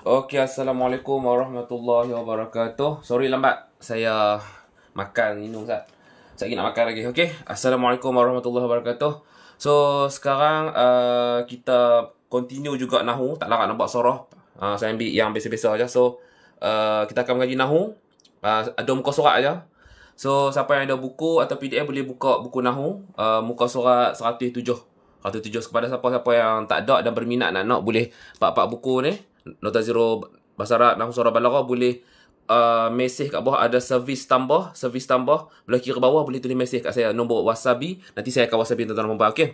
Okey, Assalamualaikum warahmatullahi wabarakatuh. Sorry lambat. Saya makan, minum Ustaz. Saya lagi nak makan lagi. Okey. Assalamualaikum warahmatullahi wabarakatuh. So, sekarang kita continue juga Nahu. Tak larat nak buat surah. Saya ambil yang biasa-biasa aja. So, kita akan mengaji Nahu. Ada muka surat aja. So, siapa yang ada buku atau PDF boleh buka buku Nahu. Muka surat 107. 107 kepada siapa-siapa yang tak ada dan berminat nak boleh pak buku ni. Nota Zero Bahasa Arab, Nahu Surah Balaghah boleh mesej kat bawah ada servis tambah. Belah kiri bawah boleh tulis mesej kat saya nombor wasabi. Nanti saya akan wasabi tuan-tuan dan puan. Okey.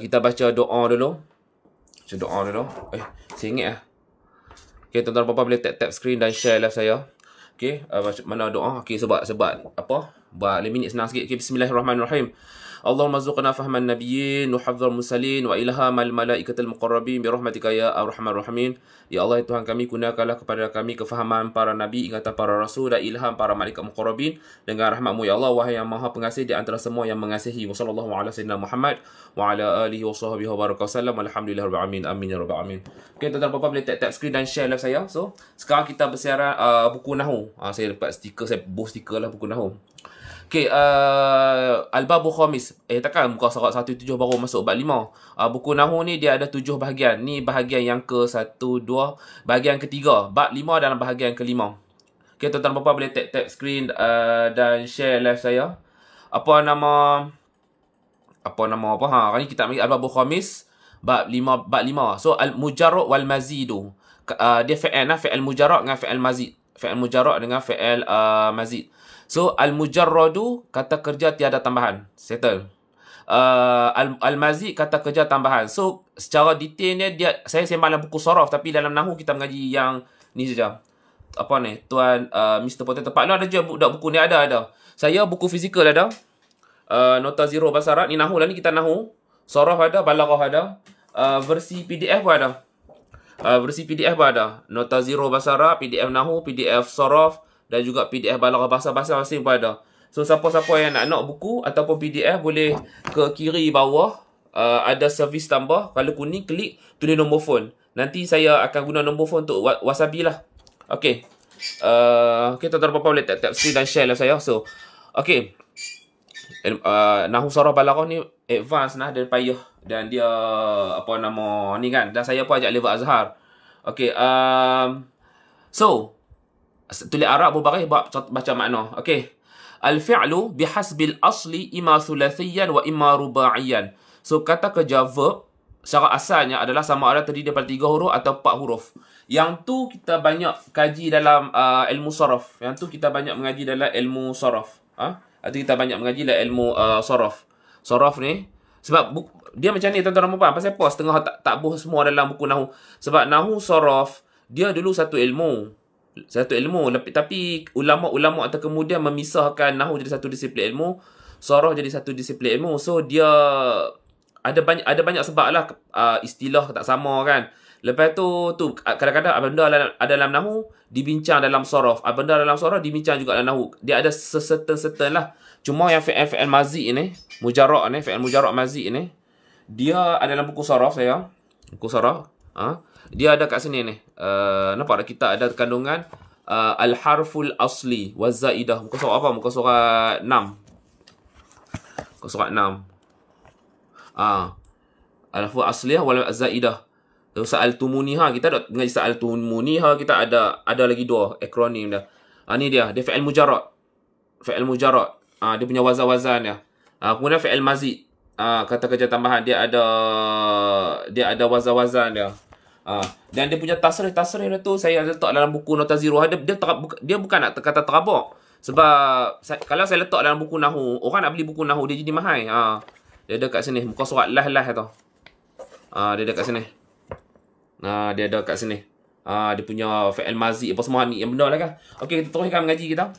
Kita baca doa dulu. Saya ingat Okey, tuan-tuan dan puan boleh tap screen dan share live saya. Okey, mana doa? Okey, sebab apa? Buat 5 minit senang sikit. Okey, bismillahirrahmanirrahim. Allahumma zuqna fahman nabiyyin wa hafdhal mursalin wa ilhamal malaikatil muqarrabin bi rahmatika ya arhamar rahimin. Ya Allah, Tuhan kami, gunakanlah kepada kami kefahaman para nabi, ingatan para rasul dan ilham para malaikat muqarrabin dengan rahmat-Mu ya Allah, wahai yang Maha Pengasih di antara semua yang mengasihi. Wa sallallahu ala sayyidina Muhammad wa ala alihi wa sahbihi wa baraka wasallam. Alhamdulillahirabbil alamin. Amin ya rabbal alamin. Okey, tuan-tuan dan puan boleh tap screen dan share live saya. So, sekarang kita bersiaran buku Nahu. Saya dapat stiker, saya post stiker lah buku Nahu. Okey, Al-Babu Khamis. Takkan muka surat 17 baru masuk bab 5. Buku Nahu ni dia ada 7 bahagian. Ni bahagian yang ke-1, 2, bahagian ketiga. Bab 5 dalam bahagian ke-5. Okey, tuan-tuan dan puan boleh tap screen dan share live saya. Apa nama? Hari ni kita ambil Al-Babu Khamis bab 5. So al-mujarrad wal mazidu. Dia fi'il fi'il mujarrad dengan fi'il mazid. Fi'il mujarrad dengan fi'il mazid. So, al-mujarradu kata kerja tiada tambahan. Settle. Al-mazid kata kerja tambahan. So, secara detailnya saya sembang dalam buku Saraf, tapi dalam Nahu kita mengaji yang ni saja. Apa ni? Tuan Mr. Potato Pak. Ada je buku ni ada. Saya buku fizikal ada. Nota Zero Bahasa Arab. Ni Nahu lah, ni kita Nahu. Saraf ada, Balaghah ada. Versi PDF pun ada. Nota Zero Bahasa Arab, PDF Nahu, PDF Saraf dan juga PDF Balaghah bahasa-bahasa masing pun ada. So, siapa-siapa yang nak buku ataupun PDF boleh ke kiri bawah. Ada servis tambah. Kalau kuning, klik, tulis nombor phone. Nanti saya akan guna nombor phone untuk wasabi lah. Okey. Okey, tuan-tuan dan puan boleh tap screen dan share lah saya. So, okey. Nahu Surah Balaghah ni advance nah, dan payah. Dan dia, ni kan. Dan saya pun ajak level Azhar. Okey. So, tulis Arab berbaris baca makna. Okey. Al-fi'lu bihasbil asli imma thulathiyan wa imma rubaiyan. So, kata kerja verb secara asalnya adalah sama ada terdiri daripada 3 huruf atau 4 huruf. Yang tu kita banyak kaji dalam ilmu saraf. Yang tu kita banyak mengaji dalam ilmu saraf. Atau kita banyak mengaji dalam ilmu saraf. Saraf ni sebab dia macam ni tuan-tuan dan puan. Pasal apa setengah tak buh semua dalam buku Nahu. Sebab Nahu saraf dia dulu satu ilmu, tapi ulama-ulama atau kemudian memisahkan Nahu jadi satu disiplin ilmu, Saraf jadi satu disiplin ilmu. So dia ada banyak sebab lah, istilah tak sama kan. Lepas tu kadang-kadang benda ada dalam Nahu dibincang dalam Saraf, benda dalam Saraf dibincang juga dalam Nahu. Dia ada certain lah. Cuma yang fi'il mazid ni, mujarrad ni, fi'il mujarrad mazid ni, dia ada dalam buku Saraf saya. Buku Saraf. Dia ada kat sini ni. Nampak tak kita ada kandungan al-harful asli wa zaidah. Muka surat apa? Muka surat 6. Muka surat 6. Al-harful asliyah wal zaidah. Sa'altumuniha, kita ada mengaji sa'altumuniha, kita ada lagi 2 akronim dah. Ni dia fi'il mujarrad. Fi'il mujarrad. Dia punya wazan-wazan dia. Kemudian fi'il mazid. Kata kerja tambahan dia ada wazan-wazan dia. Dan dia punya tasrih tu saya letak dalam buku Nota Zero. Dia bukan nak kata terabak. Sebab kalau saya letak dalam buku Nahu, orang nak beli buku Nahu dia jadi mahal. Dia ada kat sini muka surat lah tu. Dia ada kat sini. Dia ada kat sini. Dia punya fi'il mazid apa semua ni yang benda lah kan. Okey, kita teruskan mengaji kita.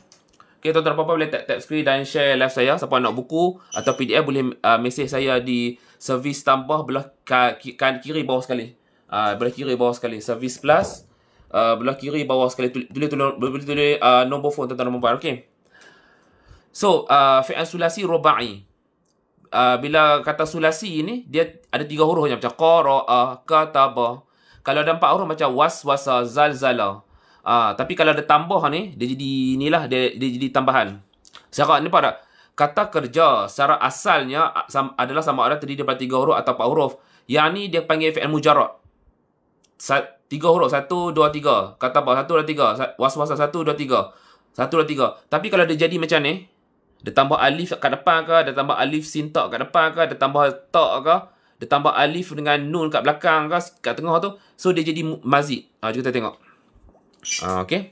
Okey, tuan-tuan dan puan boleh tap screen dan share live saya. Siapa nak buku atau PDF boleh mesej saya di servis tambah belah kiri bawah sekali. Belah kiri bawah sekali. Service plus. Belah kiri bawah sekali. Boleh tulis nombor phone tuan-tuan dan puan. Okey. So, fi'il sulasi rubai. bila kata sulasi ni, dia ada 3 huruf je, macam qara'a, kataba. Kalau ada 4 huruf macam waswasa, zalzala. Tapi kalau ada tambah ni, dia jadi inilah, dia jadi tambahan. Sekarang ni pada kata kerja secara asalnya adalah sama ada terdiri daripada 3 huruf atau 4 huruf. Yang ni dia panggil fi'il mujarrad. 3 huruf, 1, 2, 3. Kataba, 1, 2, 3. Waswasa, 1, 2, 3. 1, 2, 3. Tapi kalau dia jadi macam ni, dia tambah alif kat depan ke, dia tambah alif sin tak kat depan ke, dia tambah tak ke, dia tambah alif dengan nun kat belakang ke, kat tengah tu. So, dia jadi mazid. Jom kita tengok. Okay.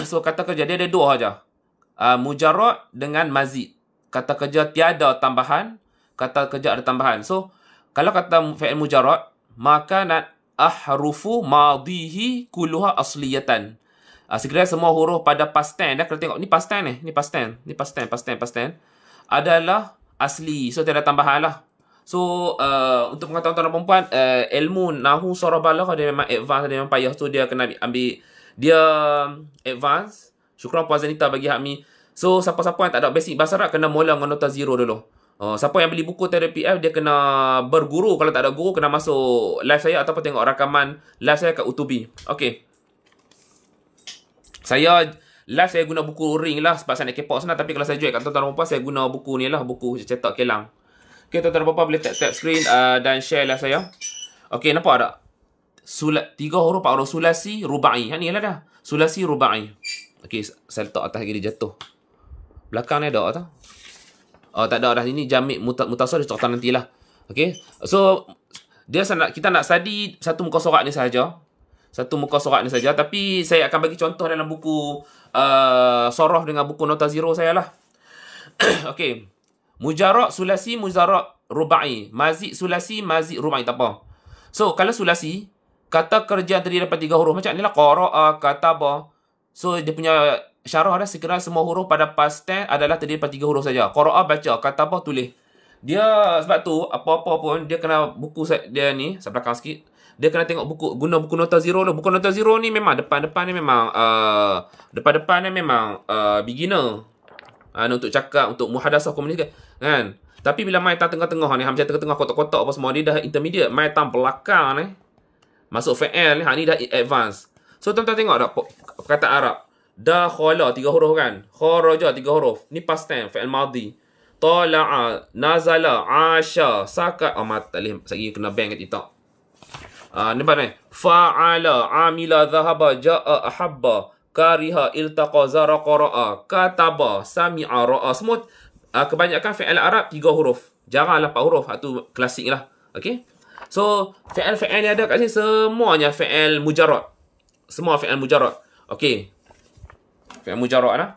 So, kata kerja dia ada 2 saja. Mujarrad dengan mazid. Kata kerja tiada tambahan, kata kerja ada tambahan. So, kalau kata fi'il mujarrad, maka ahrufu madihi kulluha asliyatan. Sekiranya semua huruf pada past tense, kalau tengok ni past tense ni, ni past tense, ni past tense adalah asli. So tiada tambahan lah. So untuk pengetahuan tuan-tuan dan perempuan, ilmu nahu surah balaghah dia memang advance, dia memang payah. So dia kena ambil dia advance. Syukran Puan Zanita bagi hak mi. So siapa-siapa yang tak ada basic bahasa Arab kena mula dengan nota 0 dulu. Siapa yang beli buku terapi PF, dia kena berguru. Kalau tak ada guru, kena masuk live saya ataupun tengok rakaman live saya kat YouTube. Okey. Saya guna buku ring lah sebab saya nak kepak senang. Tapi kalau saya jual kat tuan-tuan dan puan, saya guna buku ni lah, buku cetak kelang. Okay, tuan-tuan dan puan boleh tap screen dan share live saya. Okay, nampak tak? 3 huruf, 4 huruf. Sulasi, rubai. Ni lah dah. Sulasi, rubai. Okay, saya letak atas lagi, dia jatuh. Belakang ni ada tak? Tak ada dah. Ini jamik mutasal, dia cerita nantilah. Okay, so kita nak study satu muka surat ni sahaja. Tapi saya akan bagi contoh dalam buku Sorof dengan buku nota 0 saya lah. Okey. Mujarrad, sulasi, mujarrad, rubai. Mazid, sulasi, mazid, rubai. Tak apa. So, kalau sulasi, kata kerja terdiri daripada 3 huruf. Macam ni lah. Qara'a, kataba. So, dia punya syarah dah sekiranya semua huruf pada past tense adalah terdiri daripada 3 huruf saja. Qara'a, baca. Kataba, tulis. Dia, sebab tu, apa-apa pun, dia kena buku dia ni, saya belakang sikit. Dia kena tengok guna buku nota 0 dulu. Buku nota 0 ni memang depan-depan ni memang beginner. Untuk cakap, untuk muhadasah komunikasi kan. Tapi bila main tengah-tengah ni, macam tengah-tengah kotak-kotak apa semua, dia dah intermediate. Main belakang ni, masuk fi'il ni, ni dah advance. So tuan-tuan tengok tak perkataan Arab. Dakhala 3 huruf kan. Kharaja 3 huruf. Ni past tense, fi'il madhi. Tala'a, nazala, asha, sakat. Tak boleh. Lagi kena bang kat TikTok. Nampak ni? Fa'ala, amila, dhahaba, ja'a, ahabba, kariha, iltaqa, zara, qara'a, kataba, sami'a, ra'a. Semua kebanyakan fi'il Arab 3 huruf. Jaranglah 4 huruf. Itu klasik lah. Okay? So, fi'il ni ada kat sini semuanya fi'il mujarrad. Semua fi'il mujarrad. Okay. Fi'il mujarrad lah.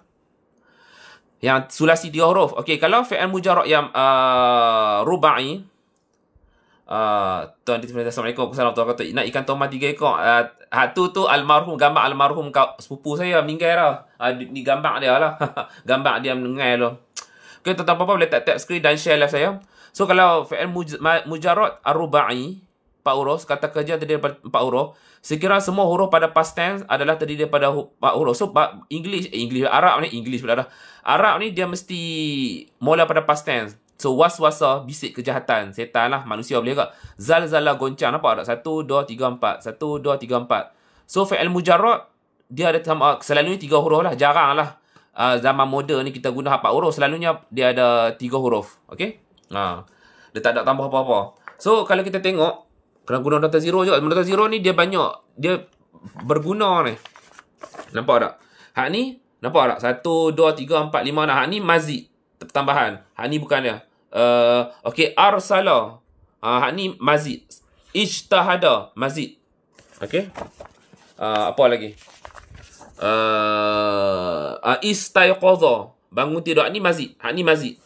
Yang sulasi 3 huruf. Okay, kalau fi'il mujarrad yang rubai, Tuan Assalamualaikum. Assalamualaikum. Nak ikan tomat 3 ekor. Tu almarhum, gambar almarhum sepupu saya meninggal dah. Ni gambar dia lah. Gambar dia meninggal lah. Okay, tuan-tuan apa boleh tap screen dan share live saya. So kalau fi'il mujarrad ar-rubai 4 huruf, kata kerja terdiri daripada 4 huruf. Sekiranya semua huruf pada past tense adalah terdiri daripada 4 huruf. So Arab ni dia mesti mula pada past tense. So, waswasa, bisik kejahatan. Setan lah, manusia boleh ke? Zalzala, goncang. Nampak tak? 1, 2, 3, 4. 1, 2, 3, 4. So, fi'il mujarrad, dia ada selalunya 3 huruf lah. Jarang lah. Zaman moden ni kita guna 4 huruf. Selalunya dia ada 3 huruf. Okay? Dia tak ada tambah apa-apa. So, kalau kita tengok, kena guna nota 0 juga. Nota 0 ni dia banyak. Dia berguna ni. Nampak tak? Hak ni, nampak tak? 1, 2, 3, 4, 5, 6. Hak ni mazid. Tambahan. Hak ni bukan dia. Okay, arsala. Hak ni mazid. Ijtahada, mazid. Okay. Apa lagi? Istayqadha, bangun tidur. Hak ni mazid. Hak ni mazid.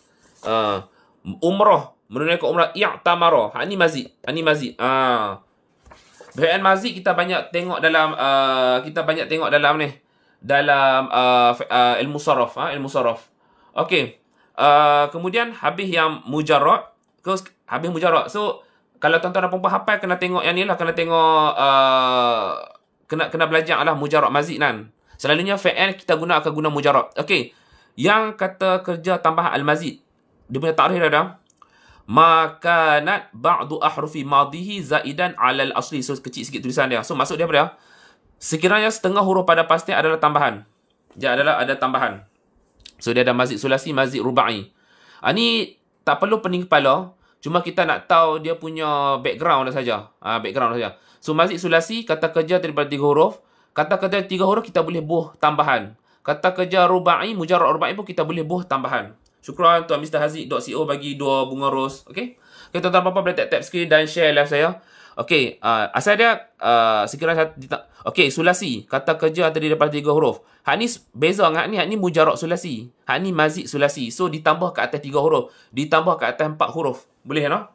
Umrah, menunaikan umrah. I'tamara. Hak ni mazid. Hak ni mazid. Fi'il mazid kita banyak tengok dalam ni. Dalam ilmu saraf. Ilmu saraf. Okay. Kemudian habis yang mujarrad. Habis mujarrad. So kalau tuan-tuan dan perempuan hafal, kena tengok yang ni lah. Kena tengok kena belajar lah mujarrad mazid kan. Selalunya fi'il kita akan guna mujarrad. Okay. Yang kata kerja tambahan al-mazid, dia punya takrif ada makanat ba'du ahrufi madhihi zaidan 'alal asli. So kecil sikit tulisan dia. So maksud dia apa dia? Sekiranya setengah huruf pada pasti adalah tambahan. Dia adalah ada tambahan. So dia ada mazid sulasi, mazid rubai. Ni tak perlu pening kepala. Cuma kita nak tahu dia punya background dah saja. Background dah saja. So mazid sulasi kata kerja daripada 3 huruf. Kata kerja 3 huruf kita boleh buh tambahan. Kata kerja rubai, mujarrad rubai pun kita boleh buh tambahan. Syukran Tuan Mr. Haziq.co bagi 2 bunga ros. Okey. Okay, tuan-tuan apa-apa boleh tap screen dan share live saya. Okey, asal dia sekiranya okey, sulasi kata kerja terdiri daripada 3 huruf. Hak ni beza dengan hak ni mujarrad sulasi. Hak ni mazid sulasi. So ditambah ke atas 3 huruf, ditambah ke atas 4 huruf. Boleh no?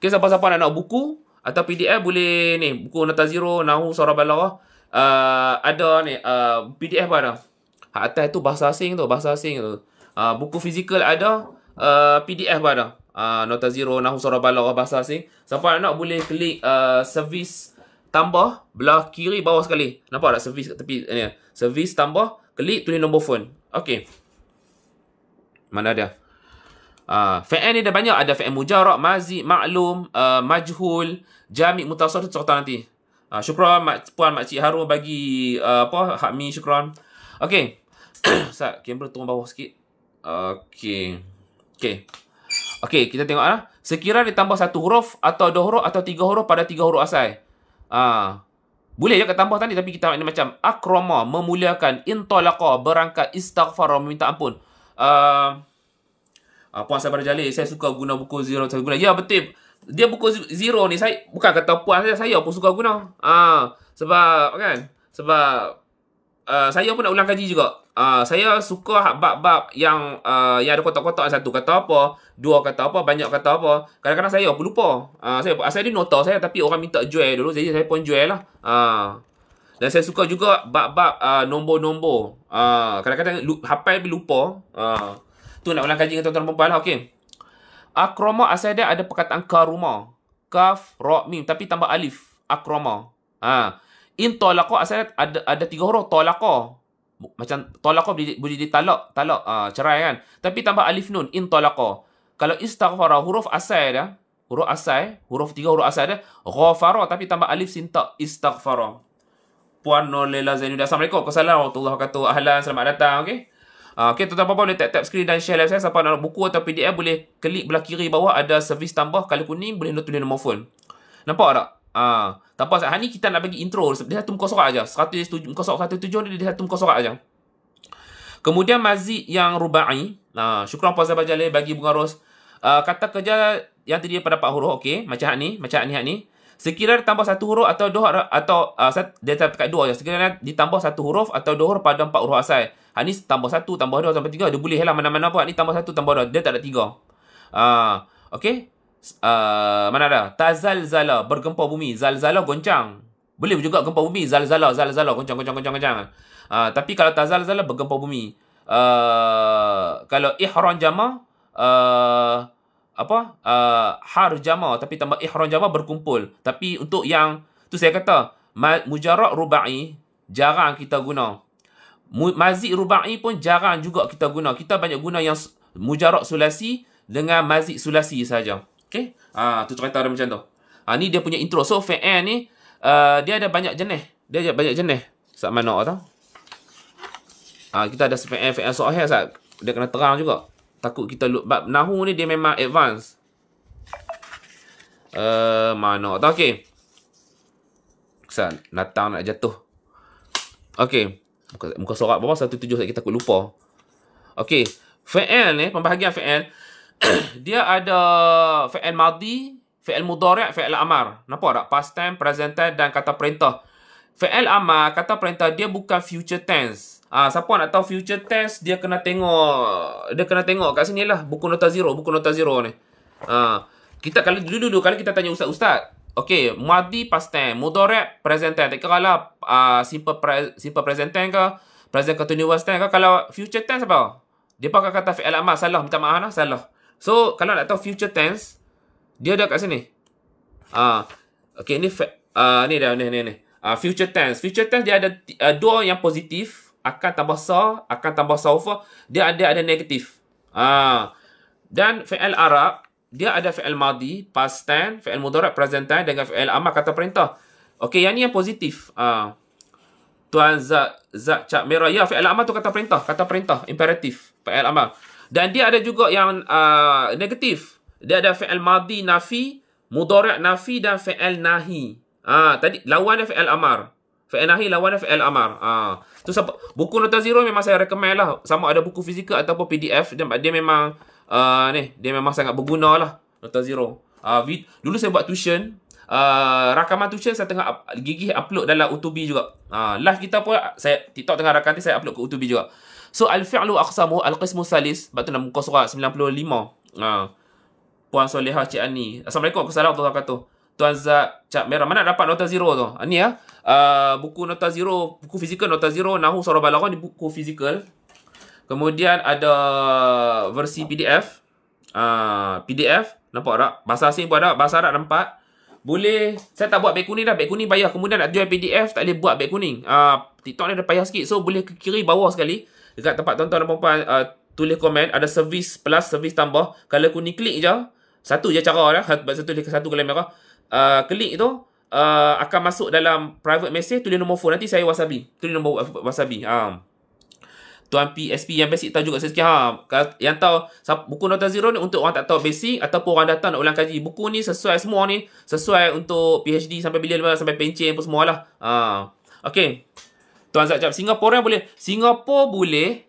Okey, siapa-siapa nak buku atau PDF boleh ni, buku nota zero, Nahwu, Saraf Balaghah. Ada ni PDF pun ada. Hak atas tu bahasa asing tu, bahasa asing tu. Buku fizikal ada, PDF pun ada. Nota zero, Nahwu, Saraf Balaghah, bahasa asing. Siapa nak boleh klik servis tambah belah kiri bawah sekali. Nampak tak servis kat tepi ni? Servis tambah, klik tulis nombor phone. Okey. Mana dia? Fi'il ni ada banyak. Ada fi'il mujarrad, mazid, maklum, majhul, jami' mutasarrif, serta nanti. Syukran Puan Makcik Harun bagi Hakmi, syukran. Okey. Sat, kamera turun bawah sikit. Okey. Okey, kita tengok sekiranya ditambah 1 huruf atau 2 huruf atau 3 huruf pada 3 huruf asal. Boleh je kat tambah tadi, tapi kita makna macam akrama, memuliakan, intalaqa, berangkat, istaghfara, meminta ampun. Puan Sabar Jalil, saya suka guna buku zero. Saya guna. Ya, betul. Dia buku zero ni, saya bukan kata puan saya pun suka guna. Sebab kan? Sebab saya pun nak ulang kaji juga. Saya suka bab-bab yang ada kotak-kotak satu kata apa, 2 kata apa, banyak kata apa. Kadang-kadang saya pun lupa. Asal dia nota saya, tapi orang minta jual dulu, jadi saya pun jual lah. Dan saya suka juga bab-bab nombor-nombor. Kadang-kadang hafal tapi lupa. Tu nak ulang kaji dengan tuan-tuan perempuan lah. Okey. Akrama asal dia ada perkataan karuma. Kaf, ra, mim. Tapi tambah alif. Akrama. Intalaqa asal ada 3 huruf. Talaqa. Macam talaqa boleh ditalak. Talak. Cerai kan. Tapi tambah alif nun. Intalaqa. Kalau istaghfara huruf asal dia. Huruf asal. Huruf 3 huruf asal dia. Ghafara. Tapi tambah alif sintak. Istaghfara. Puan Nolela Zainuddin. Assalamualaikum. Assalamualaikum warahmatullahi wabarakatuh. Ahlan. Selamat datang. Okey. Okey, tuan-tuan boleh tap screen dan share live saya. Siapa nak buku atau PDF boleh klik belah kiri bawah ada servis tambah kalau kuning, boleh tulis nombor phone. Nampak tak? Tanpa hari ni kita nak bagi intro. Dia satu muka surat aja. 107 ni dia satu muka surat aja. Kemudian mazid yang rubai. Syukran Puan Sabar Jalil bagi bunga ros. Kata kerja yang terdiri pada 4 huruf. Okey, macam hak ni. Sekiranya ditambah 1 huruf atau 2 atau dia tekat 2 je. Sekiranya ditambah 1 huruf atau 2 huruf pada 4 huruf asal. Hak ni tambah 1, tambah 2, tambah 3. Dia boleh lah mana-mana pun. Hak ni tambah 1, tambah 2. Dia tak ada 3. Okey. Mana ada? Tazalzala, bergempa bumi. Zalzala, goncang. Boleh juga gempa bumi. Zalzala, goncang. Tapi kalau tazalzala, bergempa bumi. Kalau ihram jama, har jama, tapi tambah ihram jama, berkumpul. Tapi untuk yang tu saya kata mujarrad rubai jarang kita guna. Mazid rubai pun jarang juga kita guna. Kita banyak guna yang mujarrad sulasi dengan mazid sulasi saja. Okey. Tu cerita dia macam tu. Ni dia punya intro. So fi'il ni dia ada banyak jenis. Sat mana tau? Kita ada fi'il sahih sat. Dia kena terang juga. Takut kita bab Nahwu ni dia memang advance. Mana tau? Okey. Sat datang nak jatuh. Okey. Muka surat bawah 17 kita takut lupa. Okey. Fi'il ni, pembahagian fi'il dia ada fi'il madhi, fi'il mudhari', fi'il amar. Nampak tak? Past tense, present tense dan kata perintah. Fi'il amar, kata perintah dia bukan future tense. Siapa nak tahu future tense, dia kena tengok kat sini lah buku nota zero ni. Kita kalau dulu kalau kita tanya ustaz. Okey, madhi past tense, mudhari' present tense. Tak kira lah simple present tense ke, present continuous tense ke. Kalau future tense apa? Dia pakai kata fi'il amar. Salah, minta maaf lah, salah. So, kalau nak tahu future tense, dia ada kat sini. Okey, ni ni. Future tense. Future tense dia ada 2 yang positif, akan tambah sa, akan tambah saufa. Dia ada negatif. Dan fi'il Arab, dia ada fi'il madi, past tense, fi'il mudhari' present tense dengan fi'il amar kata perintah. Okey, yang ni yang positif. Tuan Zat Cap Merah. Ya, fi'il amar tu kata perintah, imperatif, fi'il amar. Dan dia ada juga yang negatif. Dia ada fi'il madi nafi, mudhari' nafi dan fi'il nahi. Tadi lawan dia fi'il amar. Fi'il nahi lawan dia fi'il amar. Tu buku Nota Zero memang saya recommend lah. Sama ada buku fizikal ataupun PDF. Dia memang dia memang sangat berguna lah, Nota Zero. Dulu saya buat tuition. Rakaman tuition saya tengah gigih upload dalam Utubi juga. Live kita pun TikTok tengah rakam nanti saya upload ke Utubi juga. So al-fi'lu aqsamu al-qismu salis, sebab tu dalam muka surat 95. Puan Solehah Cik Ani. Assalamualaikum, Assalamualaikum warahmatullahi wabarakatuh. Tuan Zat Cap Merah, mana dapat Nota Zero tu? Ni ya. Buku Nota Zero, buku fizikal Nota Zero Nahwu Surah Balaghah ni buku fizikal. Kemudian ada versi PDF. PDF, nampak tak? Bahasa asing pun ada, bahasa Arab nampak. Boleh, saya tak buat beg kuning dah. Beg kuning payah. Kemudian nak jual PDF, tak boleh buat beg kuning. TikTok ni ada payah sikit. So, boleh ke kiri bawah sekali. Dekat tempat tuan-tuan dan perempuan tulis komen. Ada servis plus, servis tambah. Kalau kuning, klik je. Satu je cara dah. Satu kalau merah. Klik tu, akan masuk dalam private message. Tulis nombor phone. Nanti saya wasabi. Tulis nombor wasabi. Tuan PSP yang basic tahu juga sikit. Yang tahu buku Nota Zero ni untuk orang tak tahu basic ataupun orang datang nak ulang kaji. Buku ni sesuai semua ni. Sesuai untuk PhD sampai bila sampai pencen pun semualah. Okey. Tuan Zat Cap, Singapura boleh. Singapura boleh.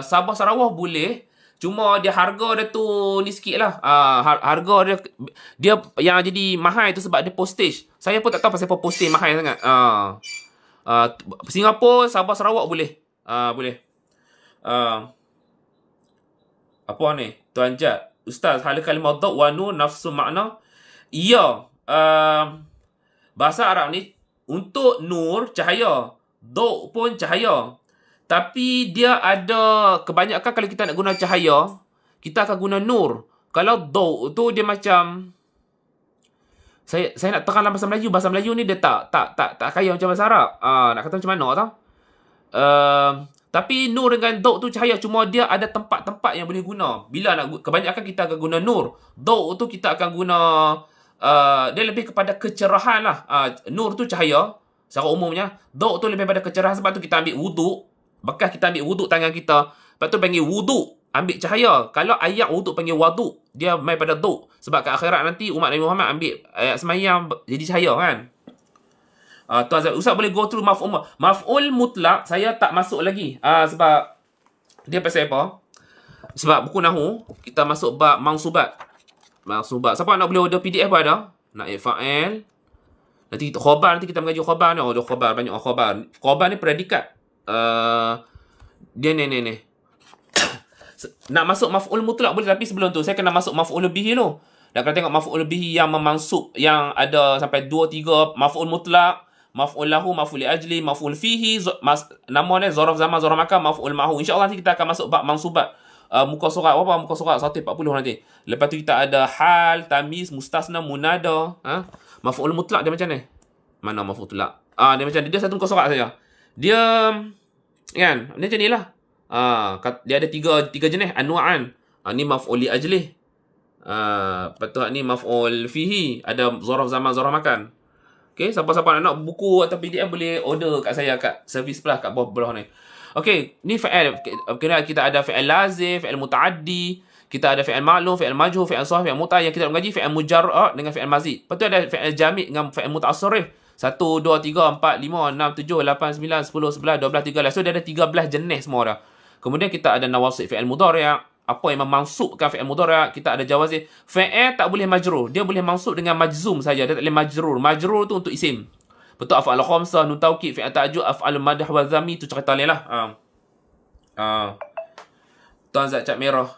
Sabah Sarawak boleh. Cuma dia harga dia tu ni sikit lah. Harga dia yang jadi mahal tu sebab dia postage. Saya pun tak tahu pasal postage mahal sangat. Singapura, Sabah Sarawak boleh. Boleh. Apa ni? Tuan Jad. Ustaz, hal kalimah dhaw wa nun nafsu makna. Ya. Bahasa Arab ni untuk nur cahaya. Dhaw pun cahaya. Tapi dia ada kebanyakan kalau kita nak guna cahaya, kita akan guna nur. Kalau dhaw tu dia macam saya nak terang dalam bahasa Melayu. Bahasa Melayu ni dia tak kaya macam bahasa Arab. Nak kata macam mana tau? Tapi nur dengan dhaw tu cahaya, cuma dia ada tempat-tempat yang boleh guna. Bila nak kebanyakan kita akan guna nur. Dhaw tu kita akan guna dia lebih kepada kecerahan lah. Nur tu cahaya secara umumnya. Dhaw tu lebih pada kecerahan. Sebab tu kita ambil wuduk. Bekas kita ambil wuduk tangan kita. Sebab tu panggil wuduk, ambil cahaya. Kalau ayat wuduk panggil waduk, dia main pada dhaw. Sebab kat akhirat nanti umat Nabi Muhammad ambil ayat semayang jadi cahaya kan. Tuan Ustaz boleh go through maf'ul. Maf'ul mutlak saya tak masuk lagi. Sebab dia pasal apa? Sebab buku Nahwu kita masuk bab mansubat. Siapa nak boleh order PDF pun ada. Naib fa'il. Nanti khabar, nanti kita mengaji khabar ni. Ada khabar, banyak khabar. Khabar ni predikat. Dia ni. Nak masuk maf'ul mutlak boleh, tapi sebelum tu saya kena masuk maf'ul bihi dulu. Dan kalau tengok maf'ul bihi yang memansub, yang ada sampai 2-3 maf'ul mutlak, maf'ul lahu, maf'ul li ajli, maf'ul fihi, nama dia zaraf zaman, zaraf makan, maf'ul ma'hu. InsyaAllah nanti kita akan masuk bab mansubat. Muka surat apa? Muka surat 140 nanti. Lepas tu kita ada hal, tamiz, mustasna, munada. Maf'ul mutlak dia macam ni. Mana maf'ul mutlak? Dia macam ni. Dia satu muka surat saja. Dia kan, dia macam ni lah. Dia ada tiga jenis anwa'an. Ni maf'ul li ajli. Lepas tu ni maf'ul fihi. Ada zaraf zaman, zaraf makan. Okay, siapa-siapa nak buku atau PDF boleh order kat saya kat servis plus kat bawah ni. Okay, ni fi'il. Kita ada fi'il lazim, fi'il muta'addi. Kita ada fi'il ma'lum, fi'il majhul, fi'il sahih, fi'il muta'. Yang kita nak mengaji fi'il mujarrad dengan fi'il mazid. Lepas tu ada fi'il jami' dengan fi'il muta'assirif. 1, 2, 3, 4, 5, 6, 7, 8, 9, 10, 11, 12, 13. So, dia ada 13 jenis semua dah. Kemudian kita ada nawasib fi'il mudhari'. Apa yang memansubkan fi'il mudhari'. Kita ada jawazim. Fi'il tak boleh majrur. Dia boleh mansub dengan majzum saja. Dia tak boleh majrur. Majrur tu untuk isim. Betul af'al khamsah, nun taukid, fi'il ta'ajjub, af'al madah wa dhammi, tu cerita lain lah. Tuan Zat Cap Merah.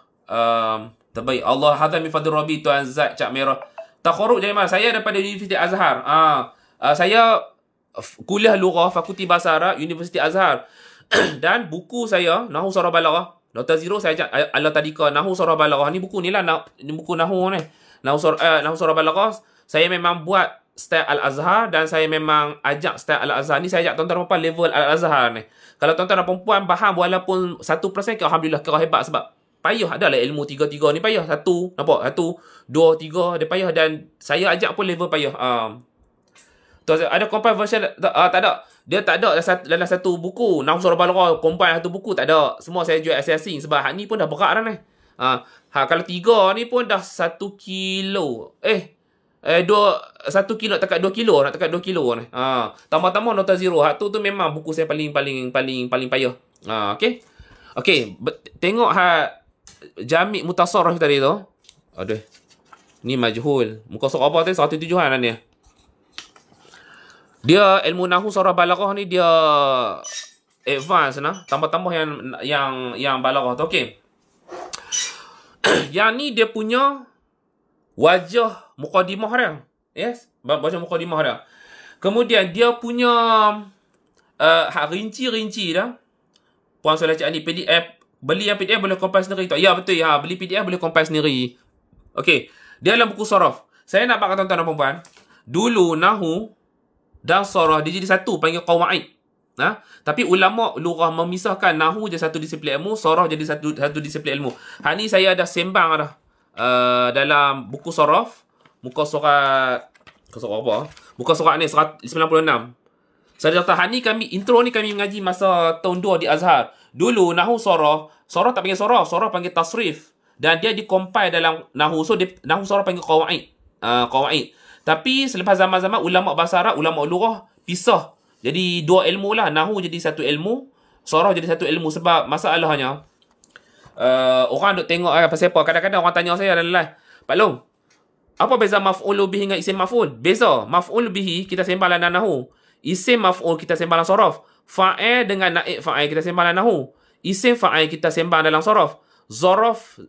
Terbaik. Allah hadha min fadl rabbi. Tuan Zat Cap Merah. Takharruj dari mana? Saya daripada Universiti Azhar. Saya kuliah lughah Fakulti Bahasa Arab Universiti Azhar. Dan buku saya Nahwu Surah Balaghah, Nota Zero saya ajak Allah tadika Nahwu Surah Balaghah. Ni buku ni lah, ni buku Nahwu ni. Nahwu Surah Balaghah saya memang buat style Al-Azhar dan saya memang ajak style Al-Azhar. Ni saya ajak tuan-tuan dan perempuan level Al-Azhar ni. Kalau tuan-tuan dan perempuan faham walaupun 1%, alhamdulillah, kira hebat sebab payah. Adalah ilmu 3-3 ni payah. 1, nampak? 1, 2, 3 dia payah. Dan saya ajak pun level payah. Ada compile version tak ada. Dia tak ada dalam satu buku. Nahwu surah Balaghah compile satu buku tak ada. Semua saya jual asing-asing sebab hak ni pun dah berat dah ni. Kalau 3 ni pun dah 1 kilo. 1 kilo nak dekat 2 kilo, nak dekat 2 kilo ni. Tambah-tambah nota zero. Hak tu memang buku saya paling payah. Okey. Okey, tengok Jami' Mutasarrif tadi tu. Aduh. Ni majhul. Muka surah apa tadi? 107 ni. Dia ilmu nahwu surah Balaghah ni dia advance nah. Tambah-tambah yang Balaghah tu. Okey. Yang ni dia punya wajah mukadimah dia. Yes, wajah mukadimah dia. Kemudian dia punya rinci-rinci dah. Puan Solah Cik Ali, PDF. Beli yang PDF boleh compile sendiri tak? Ya, betul ya. Beli PDF boleh compile sendiri. Okey. Dia dalam buku saraf. Saya nak bagi tuan-tuan dan puan-puan. Dulu nahwu dan saraf dia jadi satu, panggil qawaid. Tapi ulama lurah memisahkan nahwu je satu disiplin ilmu, saraf jadi satu disiplin ilmu. Hak ni saya dah sembang dah. Dalam buku saraf, muka surat apa? Muka surat ni 96. Saya kata hak ni intro ni kami mengaji masa tahun 2 di Azhar. Dulu nahwu saraf tak panggil saraf panggil tasrif. Dan dia dikompil dalam nahwu. So nahwu saraf panggil qawaid. Qawaid. Tapi selepas zaman-zaman ulama bahasa Arab, ulama lurah pisah. Jadi dua ilmu lah. Nahwu jadi satu ilmu, saraf jadi satu ilmu. Sebab masalahnya orang duk tengok pasal apa. Kadang-kadang orang tanya saya adalah, Pak Long, apa beza maf'ul bihi dengan isim maf'ul? Beza. Maf'ul bihi kita sembang dalam nahwu. Isim maf'ul kita sembang dalam saraf. Fa'il dengan naib fa'il kita sembang dalam nahwu. Isim fa'il kita sembang dalam saraf. Zaraf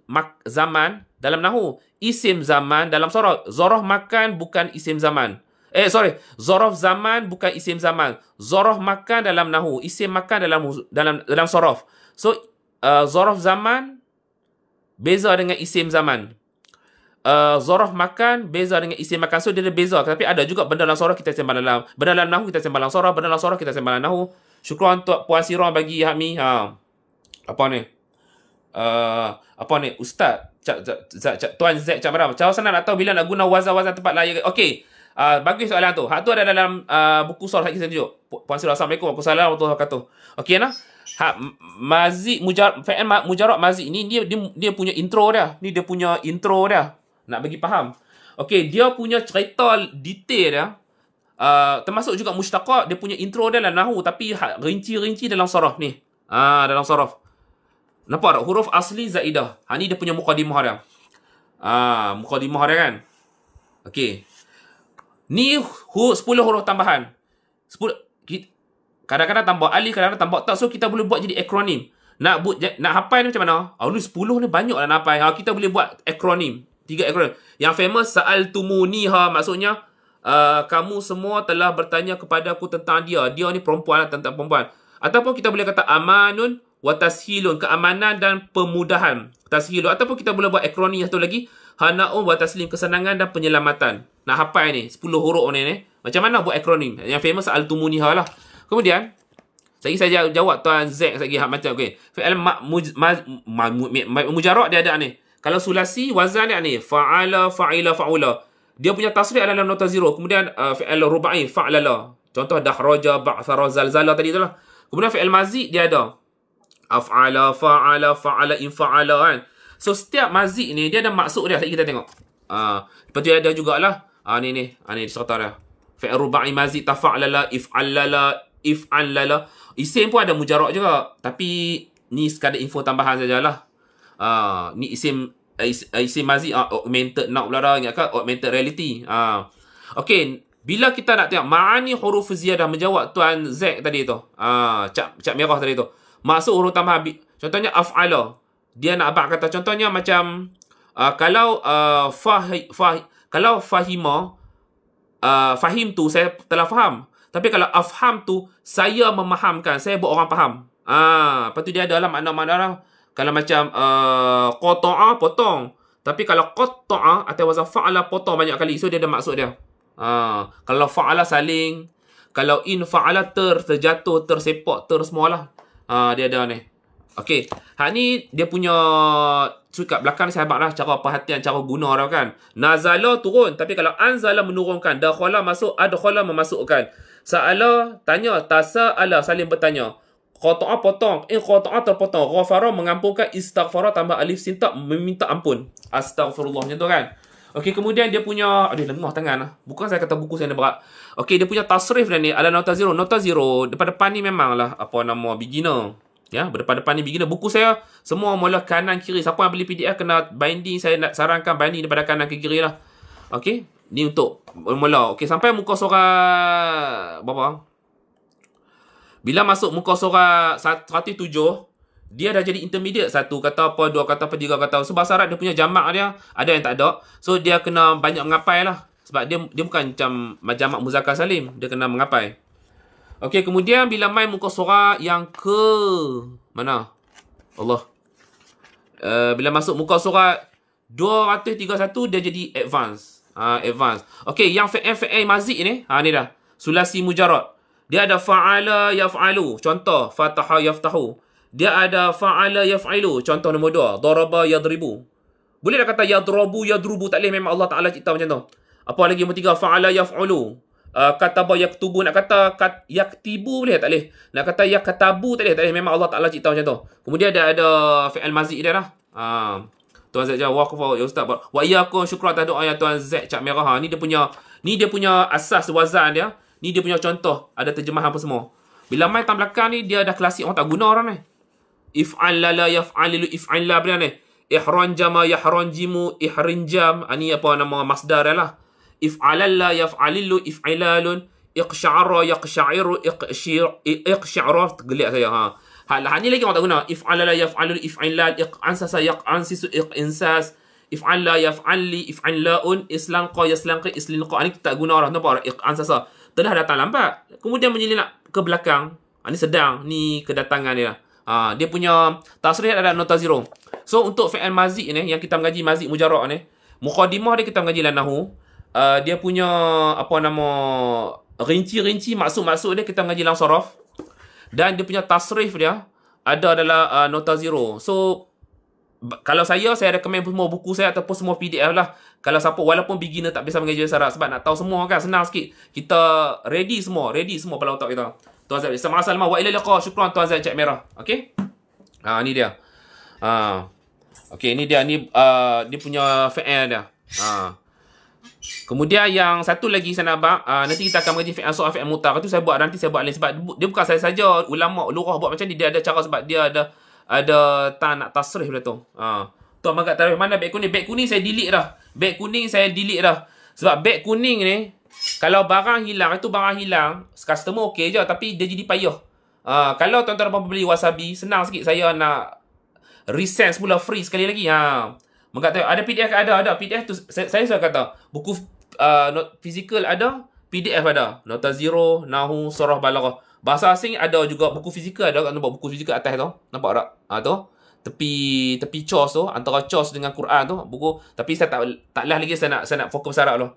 zaman dalam nahwu. Isim zaman dalam saraf. Zaraf makan bukan isim zaman. Zaraf zaman bukan isim zaman. Zaraf makan dalam nahwu. Isim makan dalam saraf. So zaraf zaman beza dengan isim zaman. Zaraf makan beza dengan isim makan. So dia ada beza. Tapi ada juga benda dalam saraf kita sembang dalam. Benda dalam nahwu kita sembang dalam saraf. Benda dalam saraf kita sembang dalam nahwu. Syukran untuk Puan Sirah bagi Hami. Apa ni? Ustaz Tuan Z Cak Maram, cara senang nak tahu bila nak guna wazan-wazan tempat lain. Okey, bagus soalan tu. Hak tu ada dalam buku surah kita tunjuk. Puan Sirah, Assalamualaikum warahmatullahi wabarakatuh. Okey nah. Mazid fi'il mujarrad mazid ni dia punya intro dia. Ni dia punya intro dia. Nak bagi faham. Okey, dia punya cerita detail dia. Termasuk juga mushtaqat, dia punya intro dia dalam nahwu tapi rinci-rinci dalam saraf ni. Dalam saraf. Nampak tak? Huruf asli zaidah. Ni dia punya mukadimah dia. Mukadimah dia kan. Okey. Ni 10 huruf tambahan. 10 kadang-kadang tambah alif, kadang-kadang tambah tak. So kita boleh buat jadi akronim. Nak hafal ni macam mana? Ni 10 ni banyak lah nak hafal. Kita boleh buat akronim. 3 akronim. Yang famous sa'altumuniha, maksudnya kamu semua telah bertanya kepada aku tentang dia. Dia ni perempuan, tentang perempuan. Ataupun kita boleh kata amanun wa tashilun, keamanan dan pemudahan. Tashilun. Ataupun kita boleh buat akronim satu lagi, hana'un wa taslim, kesenangan dan penyelamatan. Nak hafal ni 10 huruf ni. Macam mana buat akronim? Yang famous al-tumuniha lah. Kemudian saya jawab Tuan Z lagi macam okey. Fi'il mujarrad dia ada ni. Kalau sulasi wazan dia ni fa'ala fa'ila fa'ula. Dia punya tasrif adalah nota zero. Kemudian fi'il rubai fa'lala. Contoh dahraja ba'thara zalzala tadi tu lah. Kemudian fi'il mazid dia ada af'ala, fa'ala, fa'ala, infa'ala kan. So setiap mazid ni dia ada maksud dia. Kita tengok. Lepas tu ada jugalah. Ni serta dia. Fi'il rubai mazid tafa'lala, if'allala, if'allala. Isim pun ada mujarrad juga. Tapi ni sekadar info tambahan sajalah. Ni isim mazid augmented now pula dah. Ingat kan? Augmented reality. Okay. Bila kita nak tengok ma'ani huruf ziyadah, menjawab Tuan Z tadi tu. Cap merah tadi tu. Maksud huruf tambahan. Contohnya af'ala. Dia nak abang kata. Contohnya macam kalau fahima, fahim tu saya telah faham. Tapi kalau afham tu saya memahamkan, saya buat orang faham. Lepas tu dia ada lah makna-makna lah. Kalau macam qata'a, potong. Tapi kalau qata'a atau wazan fa'ala, potong banyak kali. So dia ada maksud dia. Kalau fa'ala saling. Kalau in fa'ala terjatuh, tersepak, semualah. Dia ada ni. Okey, hak ni dia punya kat belakang ni saya lah cara perhatian cara guna dia kan. Nazala turun, tapi kalau anzala menurunkan, dakhala masuk, adkhala memasukkan. Sa'ala tanya, tasa'ala saling bertanya. Qata'a potong, qata'a terpotong, ghafara mengampunkan, istaghfara tambah alif sin ta meminta ampun. Astaghfirullah macam tu kan. Okey, kemudian dia punya aduh lengah tangan lah. Bukan saya kata buku saya ni berat. Okey, dia punya tasrif dah ni ala nota zero. Nota zero depan-depan ni memanglah apa nama beginner. Ya, berdepan-depan ni beginner. Buku saya semua mula kanan kiri. Siapa yang beli PDF kena binding, saya nak sarankan binding daripada kanan ke kiri lah. Okey, ni untuk mula. Okey, sampai muka surat berapa? Bila masuk muka surat 107, dia dah jadi intermediate. Satu kata apa, dua kata apa, tiga kata apa. So, bahasa Arab dia punya jamak dia ada yang tak ada. So, dia kena banyak mengapai lah. Sebab dia bukan macam jamak muzakkar salim. Dia kena mengapai. Okey, kemudian bila main muka surat yang ke mana? Allah. Bila masuk muka surat 231 dia jadi advance. Advance. Okey, yang fi'il mazid ni, ni dah. Sulasi mujarrad. Dia ada fa'ala yaf'alu. Contoh, fataha yaftahu. Dia ada fa'ala yaf'ilu. Contoh nombor 2, daraba yadribu. Boleh tak kata yadrabu yadrubu, tak boleh, memang Allah Taala cipta macam tu. Apa lagi nombor 3, fa'ala yaf'ulu. Kataba yaktubu, nak kata yaktibu boleh tak boleh, nak kata yaktabu tak boleh, memang Allah Taala cipta macam tu. Kemudian ada fi'il mazid dia lah. Tuan Z jawab waqaf ya ustaz. Wa iyyakum syukran atas doa yang Tuan Z Cak Merah. Ni dia punya asas wazan dia. Ni dia punya contoh, ada terjemahan apa semua. Bila main tam belakang ni dia dah klasik, orang tak guna orang ni. If'al la yaf'alilu if'al la benar ni. Ihranjama yahranjimu ihrinjam. Ni apa nama masdar dia lah. If'alalla yaf'alilu if'ilalun, iqsya'ara yaqsya'iru iqsya'ara, gelik saya. Ni lagi orang tak guna. If'alalla yaf'alilu if'ilal, iqansasa yaqansisu iqinsas, if'alla yaf'alli if'ilaun, islanqa yaslanqi islinqa. Ni tak guna orang. Nampak orang iqansasa telah datang lambat, kemudian menyelinap ke belakang. Ni sedang, ni kedatangan dia. Dia punya tasrih ada nota zero. So untuk fi'il mazid ni yang kita mengaji mazid mujarrad ni, muqaddimah dia kita mengaji nahu. Dia punya apa nama rinci-rinci maksud-maksud dia kita mengaji dalam saraf, dan dia punya tasrif dia ada dalam nota zero. So kalau saya recommend semua buku saya ataupun semua PDF lah. Kalau siapa walaupun beginner tak bisa mengaji bahasa Arab, sebab nak tahu semua kan senang sikit. Kita ready semua pada otak kita. Tuan Zaid, sama-sama wa ila liqa. Syukran Tuan Zaid Cak Merah. Okey? Ni dia. Okey, ni dia dia punya fi'il dia. Kemudian yang satu lagi saya nak nanti kita akan mengaji fi'il soal fi'il mutar. Itu saya buat lain sebab dia bukan saya saja, ulama lurah buat macam ni, dia ada cara sebab dia ada tak nak tasrih benda tu. Tuan Magat tarikh mana beg kuning? Beg kuning saya delete dah. Sebab beg kuning ni kalau barang hilang, itu barang hilang, customer okey je tapi dia jadi payah. Kalau tuan-tuan beli wasabi, senang sikit saya nak resend semula free sekali lagi. Magat tarikh ada PDF ada PDF tu saya kata buku fizikal ada, PDF ada. Nota zero, nahu, surah balaghah. Bahasa asing ada juga, buku fizikal ada. Nampak buku fizikal atas tu? Nampak tak? Tu. Tepi COS tu, antara COS dengan Quran tu, buku. Tapi saya taklah lagi saya nak fokus Arab tu.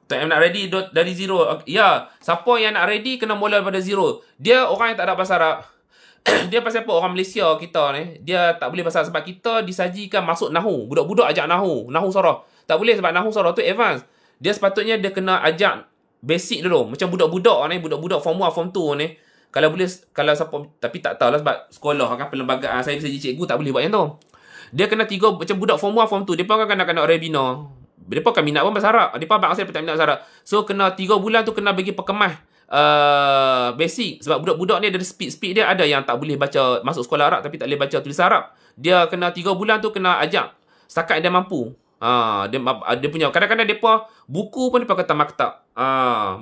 Tak nak ready dari zero. Ya, siapa yang nak ready kena mula daripada zero. Dia orang yang tak ada bahasa Arab. Dia pasal apa orang Malaysia kita ni, dia tak boleh bahasa Arab sebab kita disajikan masuk nahu. Budak-budak ajak nahu sarah. Tak boleh sebab nahu sarah tu advance. Dia sepatutnya dia kena ajak basic dulu. Macam budak-budak ni, budak-budak form 1, form 2 ni. Kalau boleh, kalau siapa, tapi tak tahulah sebab sekolah kan, perlembagaan saya bisa jadi cikgu, tak boleh buat yang tu. Dia kena 3, macam budak form 1, form 2, dia pun akan kena Rebina. Dia pun akan minat pun bahasa Arab. Dia pun abang saya tak minat bahasa Arab. So, kena 3 bulan tu kena bagi perkemas basic. Sebab budak-budak ni ada speed dia, ada yang tak boleh baca, masuk sekolah Arab tapi tak boleh baca tulisan Arab. Dia kena 3 bulan tu kena ajak setakat dia mampu. Dia punya kadang-kadang depa buku pun depa kata maktab.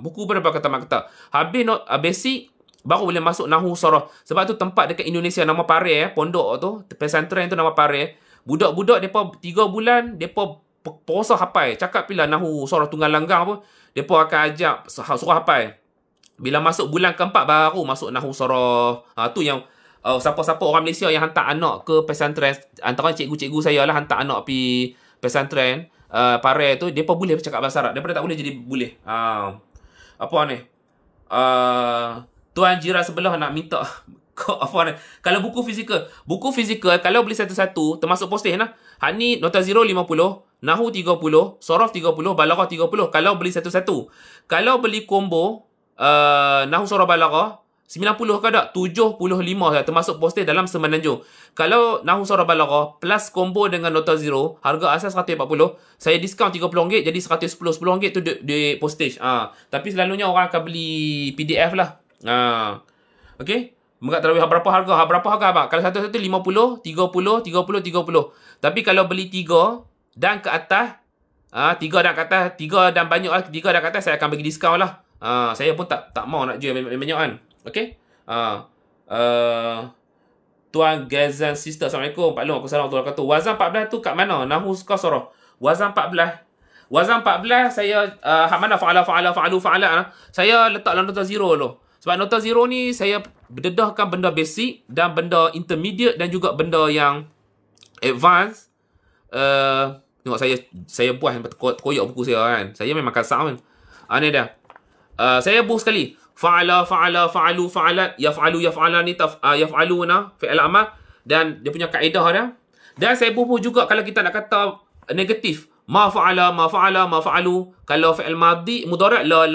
Buku pun depa kata maktab. Habis basic baru boleh masuk nahu sarah. Sebab tu tempat dekat Indonesia nama Pare, pondok tu, pesantren tu nama Pare. Budak-budak depa 3 bulan depa puasa hafal. Cakap bila nahu sarah tunggal langgang pun depa akan ajak surah hafal. Bila masuk bulan keempat baru masuk nahu sarah. Tu yang siapa-siapa orang Malaysia yang hantar anak ke pesantren, antara cikgu-cikgu saya lah hantar anak pergi pesantren Pare tu, depa boleh bercakap bahasa Arab. Depa tak boleh jadi boleh. Apa ni? Tuan jiran sebelah nak minta Kalau buku fizikal kalau beli satu-satu termasuk postage lah. Hak ni nota zero 50, Nahu 30, Sorof 30, Balaghah 30 kalau beli satu-satu. Kalau beli combo Nahu Sorof Balaghah 90 ke tak? 75 lah termasuk postage dalam semenanjung. Kalau Nahu Sorof Balaghah plus combo dengan nota zero, harga asas 140, saya diskaun RM30 jadi 110 RM10 tu di postage. Tapi selalunya orang akan beli PDF lah. Okey. Mengat terawih berapa harga? Berapa harga abang? Kalau satu-satu 50, 30, 30, 30. Tapi kalau beli 3 dan ke atas, 3 dan ke atas, 3 dan banyak lah, 3 dan ke atas saya akan bagi diskaun lah. Saya pun tak mau nak jual banyak kan. Okey. Tuan Gazan Sister, Assalamualaikum. Pak Long, aku salam warahmatullahi wabarakatuh. Wazan 14 tu kat mana? Nahu Sorof. Wazan 14. Wazan 14 saya hak mana fa'alu. Saya letak dalam nota zero dulu. Sebab nota zero ni saya berdedahkan benda basic dan benda intermediate dan juga benda yang advance. Tengok saya puas koyak buku saya kan. Saya memang kasar kan. Ni dah. Saya buh sekali. Fa'alu, fa'alat, yaf'alan ni yaf'aluna, fi'al amal. Dan dia punya kaedah dia. Dan saya buh juga kalau kita nak kata negatif. Ma fa'alu. Kalau fi'al madi, mudhari' la.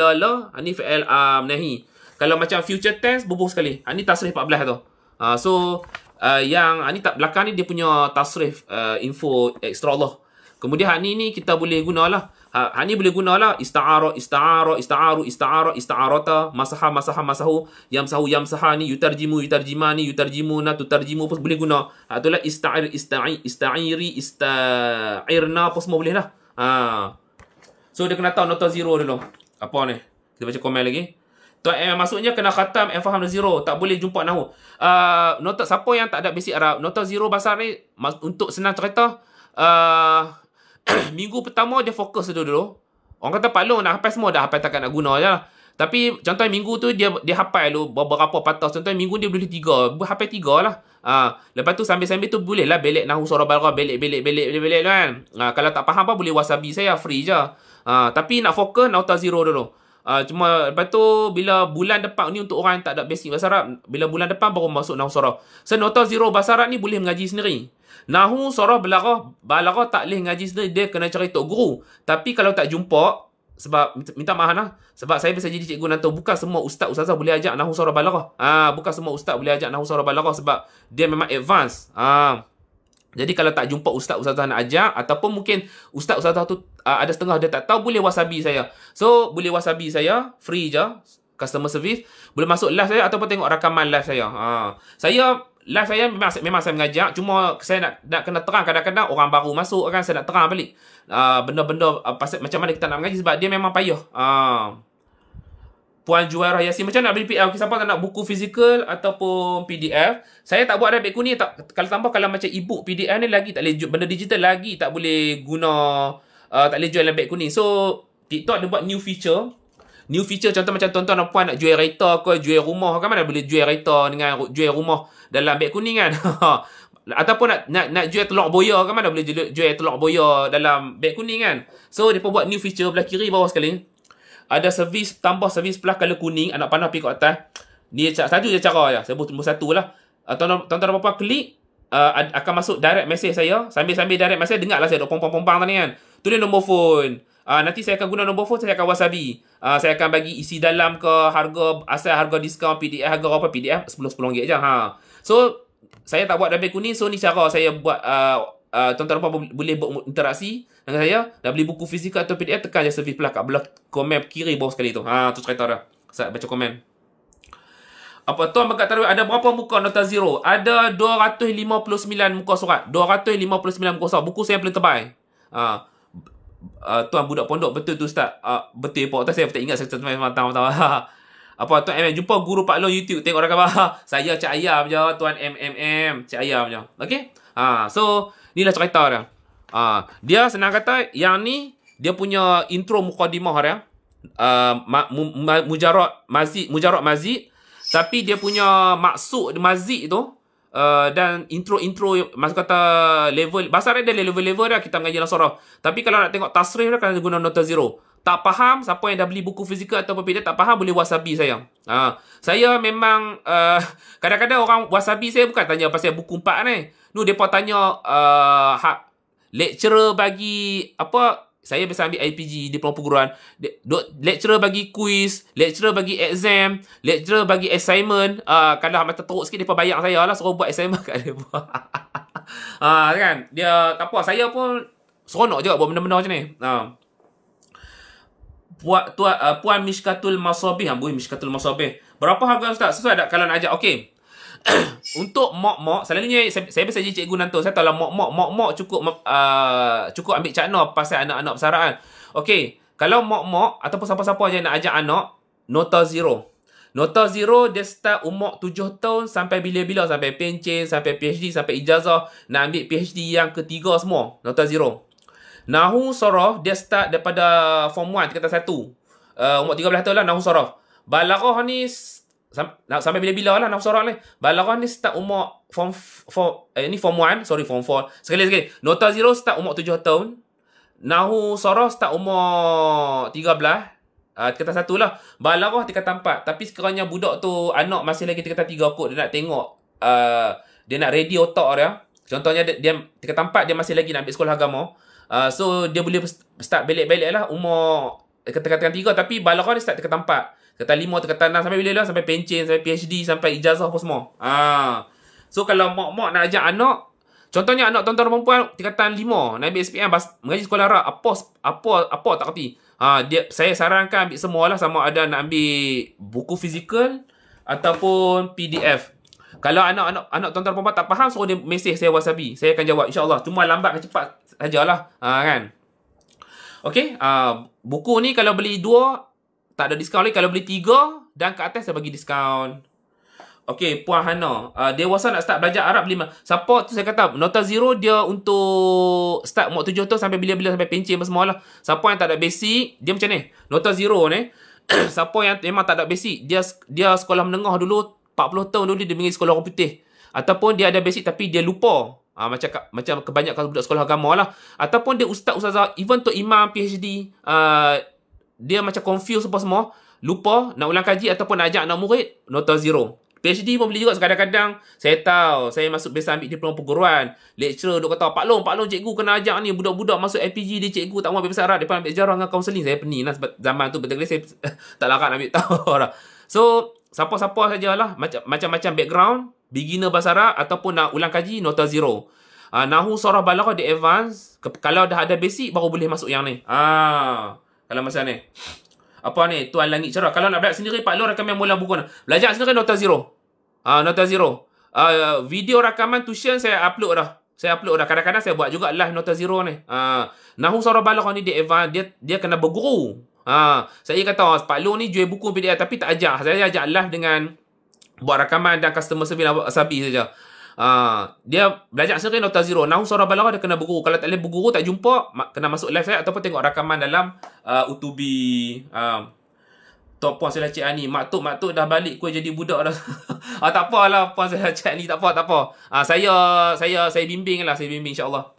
Ni fi'al nahi. Kalau macam future tense, bubuh sekali. Ni tasrif 14 tu. Yang ni tak belakang ni dia punya tasrif info extra Allah. Kemudian hak ni kita boleh gunalah. Hak ni boleh gunalah ista'ara, ista'arata, masahu, yamsaha ni, yutarjimuna, tutarjimu pun boleh guna. Hak tu lah ista'irna pun semua boleh lah. So dia kena tahu nota zero dulu. Apa ni? Kita baca komen lagi. Maksudnya kena khatam and faham zero. Tak boleh jumpa nahu. Nota siapa yang tak ada basic Arab, nota zero bahasa ni untuk senang cerita, minggu pertama dia fokus dulu. Orang kata Pak Long nak hafal semua dah, hafal takkan nak guna je lah. Tapi contohnya minggu tu dia hafal dulu beberapa patah. Contohnya minggu dia boleh 3, hafal 3 lah. Lepas tu sambil-sambil tu boleh lah belek Nahu Sorof Balaghah, belek kan. Kalau tak faham apa boleh wasabi saya free je. Tapi nak fokus nota zero dulu. Cuma lepas tu bila bulan depan ni untuk orang yang tak ada basic bahasa Arab, bila bulan depan baru masuk Nahu Sorof. So nota zero bahasa Arab ni boleh mengaji sendiri. Nahu Sorof Balaghah tak boleh mengaji sendiri, dia kena cari tok guru. Tapi kalau tak jumpa, sebab minta maaf lah, sebab saya bisa jadi cikgu nanti, bukan semua ustazah boleh ajak Nahu Sorof Balaghah. Bukan semua ustaz boleh ajak Nahu Sorof Balaghah sebab dia memang advance. Jadi kalau tak jumpa ustaz-ustazah nak ajak, ataupun mungkin ustaz-ustazah tu ada setengah dia tak tahu, boleh wasabi saya. So boleh wasabi saya free je, customer service. Boleh masuk live saya ataupun tengok rakaman live saya. Live saya memang saya mengajak, cuma saya nak kena terang, kadang-kadang orang baru masuk kan, saya nak terang balik benda-benda macam mana kita nak mengaji, sebab dia memang payah. Puan Juwairah Yasin, macam nak beli PL? Siapa tak nak buku fizikal ataupun PDF? Saya tak buat beg kuning. Kalau tambah, kalau macam e-book PDF ni lagi tak boleh, benda digital lagi tak boleh guna, tak boleh jual dalam beg kuning. So TikTok ada buat new feature. Contoh macam tuan-tuan dan puan nak jual kereta ke, jual rumah kan, mana boleh jual kereta dengan jual rumah dalam beg kuning kan. Ataupun nak jual telur boya kan, mana boleh jual telur boya dalam beg kuning kan. So dia pun buat new feature belah kiri bawah sekali. Ada servis, tambah servis pelah color kuning, anak panah pergi kat atas. Ni satu je cara je. Saya buat satu lah. Tuan-tuan dan puan klik, akan masuk direct message saya. Sambil-sambil direct message, dengarlah saya duk pompang-pompang tadi kan. Tulis nombor phone. Nanti saya akan guna nombor phone, saya akan wasabi. Saya akan bagi isi dalam ke, harga asal, harga diskaun, PDF, harga apa, PDF RM10 je. So saya tak buat dabel kuning. So ni cara saya buat. Tuan-tuan dan puan boleh buat interaksi dengan saya. Dah beli buku fizikal atau PDF, tekan je servis pelah kat belah komen kiri bawah sekali tu. Tu cerita dah. Saya baca komen. Apa tuan Megat Tarawih, ada berapa muka nota zero? Ada 259 muka surat. 259 muka surat. Buku saya paling tebal. Tuan budak pondok betul tu Ustaz. Betul Pak. Saya tak ingat, saya tahu. Apa Tuan MM, jumpa guru Pak Long YouTube, tengok rakam. Saya Cik Ayam je, Tuan Cik Ayam je. Okey? So inilah cerita dia. Dia senang kata, yang ni dia punya intro mukadimah dia. Mujarrad mazid, tapi dia punya maksud mazid tu dan intro maksud kata level bahasa dia level dia kita mengaji dalam surah. Tapi kalau nak tengok tasrif dia, kena guna nota zero. tak faham, siapa yang dah beli buku fizikal ataupun PDF tak faham, boleh wasabi saya. Saya memang kadang-kadang orang wasabi saya bukan tanya pasal buku 4 ni. Depa tanya lecturer bagi apa, saya biasa ambil IPG, diploma perguruan. Lecturer bagi quiz, lecturer bagi exam, lecturer bagi assignment. Kalau mata teruk sikit, mereka bayar saya lah, suruh buat assignment kat mereka. Kan? Dia tak apa, saya pun seronok je buat benda-benda macam ni. Puan Mishkatul Masabih. Mishkatul Masabih. Berapa harga Ustaz? Sesuai tak kalau nak ajak? Okey. Untuk mok-mok, selalunya saya biasa jadi cikgu nanti. Saya tahu lah mok-mok cukup ambil cakna pasal anak-anak persaraan. Okey, kalau mok-mok ataupun siapa-siapa je nak ajak anak, nota 0. Nota 0 dia start umur 7 tahun sampai bila-bila, sampai pencen, sampai PhD, sampai ijazah, nak ambil PhD yang ketiga semua, nota 0. Nahu Sorof dia start daripada form 1 tingkatan 1. Umur 13 tahun lah Nahu Sorof. Balaghah ni sampai bila-bila lah Nahu Sorof ni. Balaghah ni start umur form 1, form 4. Sekali. Nota 0 start umur 7 tahun. Nahu Sorof start umur 13. Tingkatan 1 lah. Balaghah tingkatan 4. Tapi sekiranya budak tu anak masih lagi tingkatan 3 kot, dia nak tengok, dia nak ready otak dia. Contohnya dia tingkatan 4 dia masih lagi nak ambil sekolah agama. So dia boleh start balik-balik lah umur tingkatan 3, tapi balaghah dia start tingkatan 4, tingkatan 5, tingkatan 6 sampai bila lah, sampai pencen, sampai PhD, sampai ijazah apa semua. So kalau mak-mak nak ajak anak, contohnya anak tuan-tuan perempuan tingkatan 5 nak ambil SPM, mengaji sekolah Arab, apa tak kerti. Saya sarankan ambil semualah, sama ada nak ambil buku fizikal ataupun PDF. Kalau anak tuan-tuan perempuan tak faham, suruh dia mesej saya wasabi. Saya akan jawab insya-Allah. Cuma lambat ke cepat sajalah. Kan? Okey, buku ni kalau beli 2 tak ada diskaun lagi. Kalau beli 3 dan ke atas saya bagi diskaun. Okey, Puan Hana, dewasa nak start belajar Arab 5. Siapa tu saya kata nota 0 dia untuk start umur 7 tahun sampai bila-bila, sampai pencen semua lah. Siapa yang tak ada basic, dia macam ni. Nota 0 ni, siapa yang memang tak ada basic, dia sekolah menengah dulu 40 tahun dulu dia pergi sekolah orang putih. Ataupun dia ada basic tapi dia lupa. Macam kebanyakan budak sekolah agama lah. Ataupun dia ustazah, even tu imam PhD, dia macam confused apa semua, lupa nak ulang kaji ataupun nak ajak anak murid, nota 0. PhD pun boleh juga. Kadang-kadang saya tahu, saya masuk biasa ambil diploma perguruan, lecturer duk kata, Pak Long cikgu kena ajak ni budak-budak masuk IPG, dia cikgu tak mahu ambil bahasa Arab, dia ambil jarang dengan kaunseling. Saya pening lah sebab zaman tu betul-betul saya tak larat nak ambil tahu lah. So siapa-siapa sajalah, macam-macam background, beginner bahasa Arab ataupun nak ulang kaji, nota 0. Nahu Surah Balaghah di advance, kalau dah ada basic baru boleh masuk yang ni. Kalau masa ni apa ni, Tuan Langit Cerah. Kalau nak belajar sendiri, Pak Long rakaman mula buku ni. Belajar sendiri nota 0. Nota 0. Video rakaman tuition saya upload dah. Kadang-kadang saya buat juga live nota 0 ni. Nahu Surah Balaghah ni di advance, dia kena berguru. Saya kata Pak Long ni jual buku PDF tapi tak ajak. Saya ajak live dengan buat rakaman dan customer service sabi saja. Dia belajar sendiri nota 0. Nahu Surah Balaghah dia kena berguru. Kalau tak boleh berguru, tak jumpa, kena masuk live saya ataupun tengok rakaman dalam Utubi. Tok Puan saya Cik Ani, mak tok dah balik kuih jadi budak dah. Tak apalah Puan saya Cik Ani, tak apa. Saya bimbing lah, insya-Allah.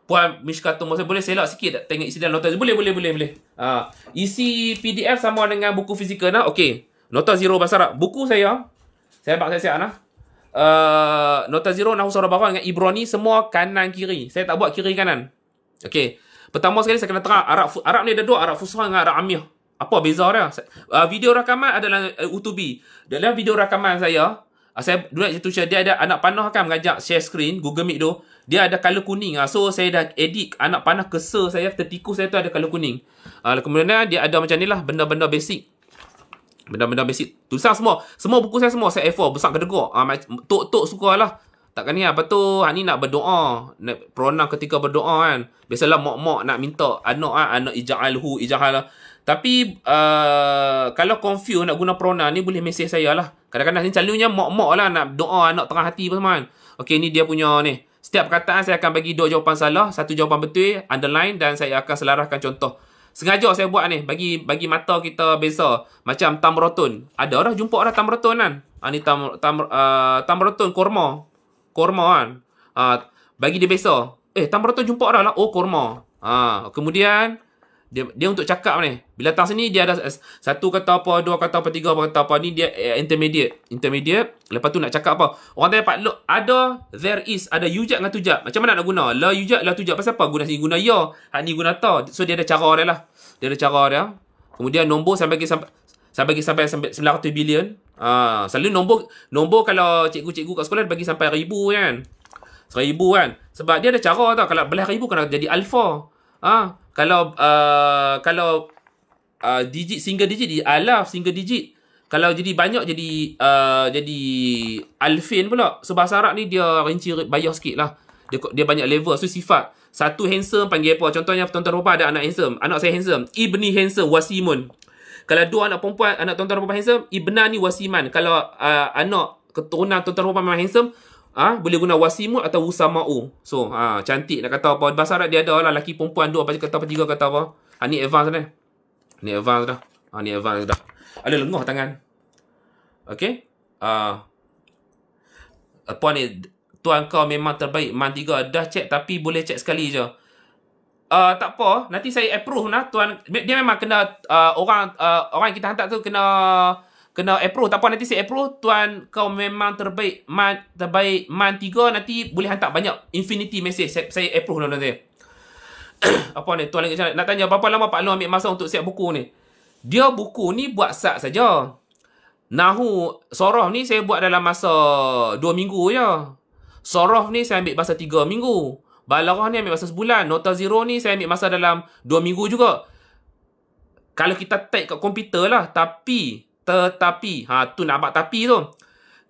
Puan Mishkatul Masabih, boleh selak sikit tak tengok isi dalam nota? Boleh. Isi PDF sama dengan buku fizikal dah. Okey. Nota 0 bahasa Arab. Buku saya siap lah. Nota 0 Nahu Surah Balaghah dengan Ibrani semua kanan kiri. Saya tak buat kiri kanan. Okey. Pertama sekali saya kena terang Arab ni ada 2, Arab Fusha dengan Arab Amiyah. Apa beza dia? Video rakaman adalah Utubi. Dalam video rakaman saya dulu nak tulis, dia ada anak panah kan mengajak share screen Google Meet tu. Dia ada color kuning. So saya dah edit anak panah kesel saya, tertikus saya tu ada color kuning. Kemudian dia ada macam ni lah, benda-benda basic. Tulisan semua buku saya semua saya A4 besar kedegok. Tok suka lah. Takkan ni apa tu, ni nak berdoa, nak peronang ketika berdoa kan. Biasalah mak-mak nak minta anak ija'alhu lah. Tapi kalau confuse nak guna pronoun ni, boleh mesej saya lah. Kadang-kadang ni selalunya mak-mak lah nak doa anak tengah hati apa semua kan. Okey, ni dia punya ni. Setiap perkataan saya akan bagi 2 jawapan salah, 1 jawapan betul, underline, dan saya akan selaraskan contoh. Sengaja saya buat ni bagi mata kita beza. Macam tamratun. Ada dah jumpa dah tamratun kan. Ni tamratun korma kan. Bagi dia beza. Tamratun jumpa dah lah. Oh, korma. Kemudian Dia untuk cakap ni. Bila datang sini dia ada satu kata apa, dua kata apa, tiga kata apa. Ni dia intermediate. Lepas tu nak cakap apa. Orang tanya Pak Lok, ada, there is, ada yujat dengan tujat. Macam mana nak guna? La yujat, la tujat. Pasal apa? Guna sini guna ya. Hak ni guna ta. So dia ada cara dia lah. Dia ada cara dia. Kemudian nombor saya bagi sampai 900 bilion. Selalu nombor kalau cikgu-cikgu kat sekolah bagi sampai 1000 kan. 1000 kan. Sebab dia ada cara tau. Kalau belah 1000 kena jadi alfa. Kalau digit single digit di alaf single digit. Kalau jadi banyak jadi alfin pula. So bahasa Arab ni dia rinci bayar sikit lah. Dia banyak level. So sifat. Satu handsome panggil apa? Contohnya tuan-tuan perempuan ada anak handsome. Anak saya handsome. Ibni handsome wasimun. Kalau dua anak perempuan, anak tuan-tuan perempuan handsome, ibnani wasiman. Kalau anak keturunan tuan-tuan perempuan memang handsome, boleh guna wasimu atau usama'u. So, cantik nak kata apa. Bahasa Arab dia ada lah. Laki perempuan dua, kata apa, tiga kata apa. Ni advance dah. Ni advance dah. Ada lengah tangan. Okay. Apa ni? Tuan kau memang terbaik. Man 3. Dah check tapi boleh check sekali je. Tak apa. Nanti saya approve lah. Tuan, dia memang kena orang yang kita hantar tu kena approve. Tak apa, nanti saya approve. Tuan kau memang terbaik. Man 3 nanti boleh hantar banyak infinity message. Saya approve lah nanti. Apa ni? Tuan lagi nak tanya berapa lama Pak Long ambil masa untuk siap buku ni? Dia buku ni buat sat saja. Nahu Sorof ni saya buat dalam masa 2 minggu je. Sorof ni saya ambil masa 3 minggu. Balaghah ni ambil masa sebulan. Nota zero ni saya ambil masa dalam 2 minggu juga. Kalau kita type kat komputer lah. Tetapi, tu nak abang tapi tu.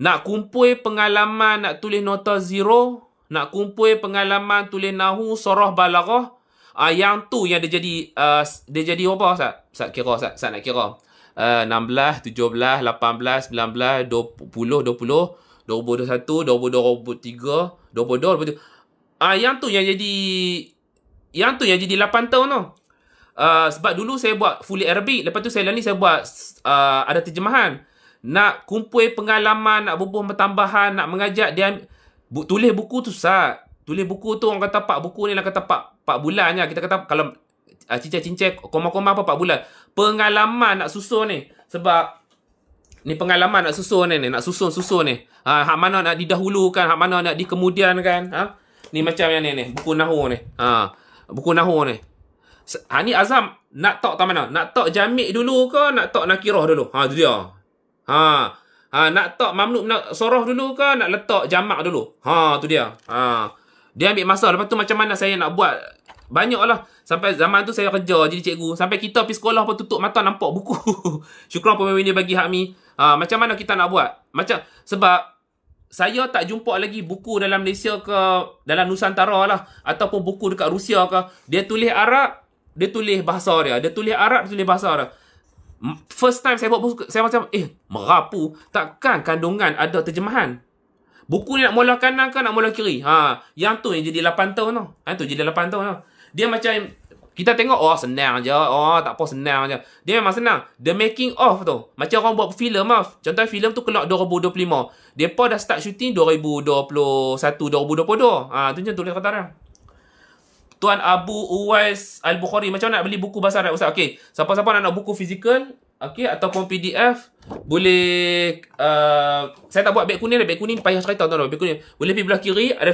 Nak kumpul pengalaman nak tulis nota zero, nak kumpul pengalaman tulis nahu, soroh, balaghah. Yang tu yang dia jadi apa Sat kira Sat nak kira. 16, 17, 18, 19, 20, 20, 2021, 2023, 22, 23. Yang tu yang jadi 8 tahun tu. Sebab dulu saya buat fully Arabic, lepas tu saya buat ada terjemahan. Nak kumpul pengalaman, nak bubuh pertambahan, nak mengajak dia tulis buku tu Sat. Tulis buku tu orang kata 4 buku ni lah kata 4 bulan je. Kita kata kalau cincai-cincai koma-koma apa 4 bulan. Pengalaman nak susun ni. Sebab ni pengalaman nak susun ni, nak susun ni. Hak mana nak didahulukan, hak mana nak dikemudiankan. Ni macam yang ni, buku nahu ni. Buku nahu ni. Ni Azam nak tak mana? Nak tak jamik dulu ke nak tak nakirah dulu? Tu dia. Nak tak mamluk nak soroh dulu ke nak letak jamak dulu? Tu dia. Dia ambil masa. Lepas tu macam mana saya nak buat? Banyak lah. Sampai zaman tu saya kerja jadi cikgu. Sampai kita pergi sekolah pun tutup mata nampak buku. Syukran pemimpin dia bagi hak mi. Macam mana kita nak buat? Sebab saya tak jumpa lagi buku dalam Malaysia ke dalam Nusantara lah. Ataupun buku dekat Rusia ke. Dia tulis Arab, dia tulis bahasa dia. Dia tulis Arab, dia tulis bahasa dia. First time saya buat buku, saya macam, merapu. Takkan kandungan ada terjemahan? Buku ni nak mula kanan ke nak mula kiri? Yang tu yang jadi 8 tahun tu. Yang tu jadi 8 tahun tu. Dia macam, kita tengok, senang je. Tak apa, senang je. Dia memang senang. The making of tu. Macam orang buat filem lah. Contoh filem tu keluar 2025. Dia pun dah start shooting 2021, 2022. Tu je tulis kata dia. Tuan Abu Uwais Al-Bukhari. Macam mana nak beli buku bahasa Arab Ustaz? Okay. Siapa-siapa nak buku fizikal, ataupun PDF, boleh, saya tak buat beg kuning. Beg kuning payah cerita tuan-tuan. Beg kuning. Boleh pergi belah kiri, ada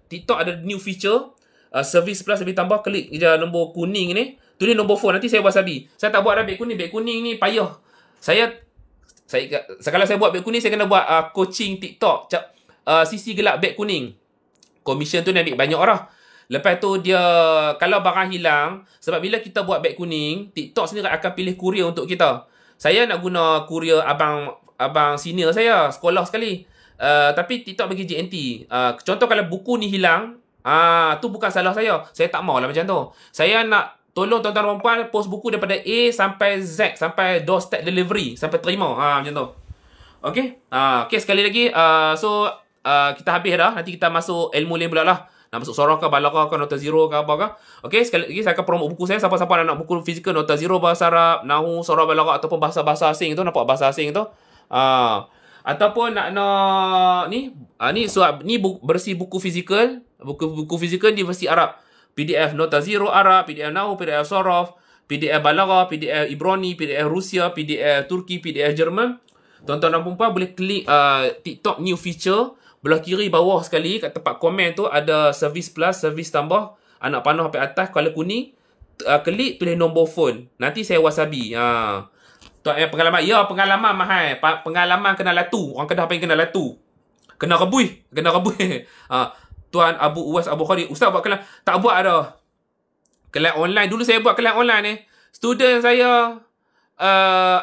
TikTok ada new feature. Service plus lebih tambah, klik je nombor kuning ni, tulis nombor phone, nanti saya wasabi. Saya tak buat dah beg kuning. Beg kuning ni payah. Kalau saya buat beg kuning, saya kena buat coaching TikTok. Sisi gelap beg kuning. Commission tu ni ambil banyak orang. Lepas tu dia, kalau barang hilang, sebab bila kita buat beg kuning, TikTok sendiri akan pilih courier untuk kita. Saya nak guna courier abang senior saya, sekolah sekali. Tapi TikTok bagi JNT. Contoh kalau buku ni hilang, tu bukan salah saya. Saya tak mau lah macam tu. Saya nak tolong tuan-tuan perempuan post buku daripada A sampai Z, sampai doorstep delivery, sampai terima. Macam tu. Okay? Okay, sekali lagi. Kita habis dah. Nanti kita masuk ilmu lain pula lah. Nak masuk sorah ke, balaghah ke, nota zero ke, apa ke. Okay, sekali lagi saya akan promote buku saya. Siapa-siapa nak buku fizikal, nota zero bahasa Arab, nahu, sorah, balaghah, ataupun bahasa-bahasa asing tu, nampak bahasa asing tu. Ataupun nak ni, ni bersih buku fizikal. Buku fizikal di versi Arab. PDF Nota Zero Arab, PDF Nahu, PDF Sorof, PDF Balagha, PDF Ibrani, PDF Rusia, PDF Turki, PDF Jerman. Tuan-tuan dan puan boleh klik TikTok new feature. Belah kiri bawah sekali kat tempat komen tu ada service plus, service tambah. Anak panah sampai atas kalau kuning. Klik tulis nombor phone. Nanti saya wasabi. Tuan pengalaman. Ya, pengalaman mahal. Pengalaman kena latu. Orang Kedah panggil kena latu. Kena rebui. Tuan Abu Uwas Abu Khalid. Ustaz buat kelas. Tak buat dah. Kelas online. Dulu saya buat kelas online ni. Student saya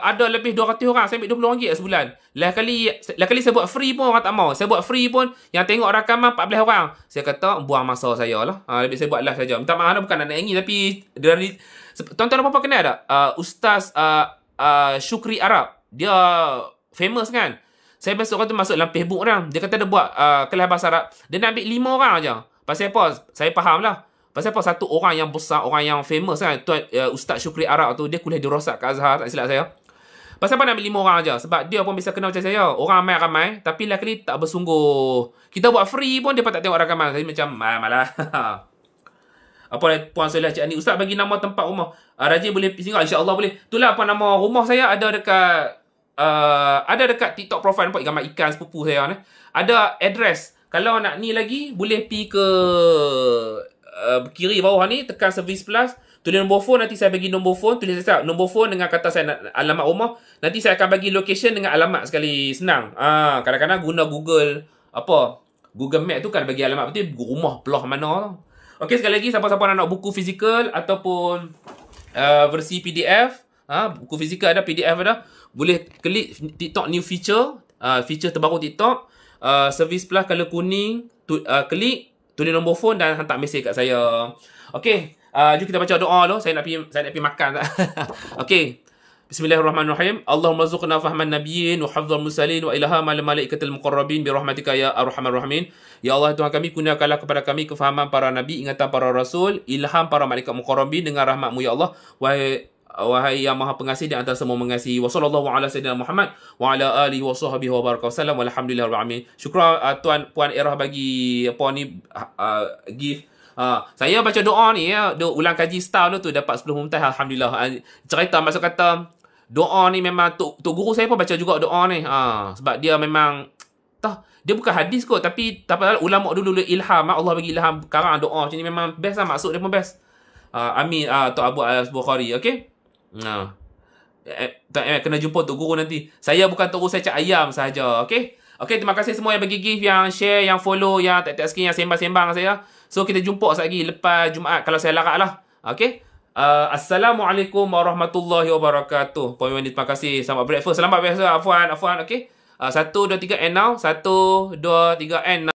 ada lebih 200 orang. Saya ambil RM20 sebulan. Lain kali saya buat free pun orang tak mau. Saya buat free pun yang tengok rakaman 14 orang. Saya kata buang masa saya lah. Lebih saya buat live saja. Minta maaf bukan nak nyanyi tapi dari tuan-tuan apa kenal tak? Ustaz Syukri Arab. Dia famous kan. Saya besok kata masuk dalam Facebook orang. Dia kata dia buat kelas bahasa Arab. Dia nak ambil 5 orang aja. Pasal apa? Saya faham lah. Pasal apa satu orang yang besar, orang yang famous kan, Ustaz Syukri Arab tu, dia kuliah di Rosak kat Azhar, tak silap saya. Pasal apa nak ambil 5 orang aja? Sebab dia pun bisa kenal macam saya. Orang ramai-ramai, tapi lah kali tak bersungguh. Kita buat free pun, dia pun tak tengok rakaman. Saya macam, malah. Apa Puan Solah Cik Ani? Ustaz bagi nama tempat rumah. Rajin boleh singgah, insya-Allah boleh. Itulah apa nama rumah saya ada dekat TikTok profile, nampak gambar ikan sepupu saya ni. Ada address. Kalau nak ni lagi, boleh pergi ke kiri bawah ni, tekan service plus, tulis nombor phone, nanti saya bagi nombor phone, tulis nombor phone dengan kata saya alamat rumah, nanti saya akan bagi location dengan alamat sekali, senang. Kadang-kadang guna Google Map tu kan bagi alamat betul rumah belah mana. Okey, sekali lagi siapa-siapa nak buku fizikal ataupun versi PDF, buku fizikal ada, PDF ada, boleh klik TikTok new feature, feature terbaru TikTok, service plus color kuning, klik tulis nombor phone dan hantar mesej kat saya. Okey, jom kita baca doa dulu. Saya nak pergi makan. Okey. Bismillahirrahmanirrahim. Allahumma rzuqna fahman nabiyyin wa hafdhal mursalin wa ilhamal malaikatil muqarrabin bi rahmatika ya arhamar rahimin. Ya Allah Tuhan kami, kurniakanlah kepada kami kefahaman para nabi, ingatan para rasul, ilham para malaikat muqarrabin dengan rahmat-Mu ya Allah. Wahai yang Maha Pengasih di antara semua mengasihi. Wa sallallahu ala sayyidina Muhammad wa ala alihi wa sahbihi wa baraka wasallam walhamdulillahi rabbil alamin. Syukran tuan puan Erah bagi apa ni gift. Saya baca doa ni ya, ulang kaji style tu dapat 10 mumtaz, alhamdulillah. Cerita masuk kata doa ni memang tok guru saya pun baca juga doa ni. Sebab dia memang dia bukan hadis kot, tapi ulama dulu ilham, Allah bagi ilham karang doa macam ni, memang best lah, maksud dia pun best. Amin. Tok Abu Al-Bukhari. Okey. Kena jumpa Tok Guru nanti. Saya bukan Tok Guru, saya cak ayam sahaja. Okey. Okey, terima kasih semua yang bagi gift, yang share, yang follow, yang tak sikit, yang sembang-sembang saya. So kita jumpa lagi lepas Jumaat kalau saya larat lah. Okey. Assalamualaikum warahmatullahi wabarakatuh. Puan Wani, terima kasih. Selamat breakfast. Selamat breakfast. Afwan. Okey. 1 2 3 and now. 1 2 3 and now.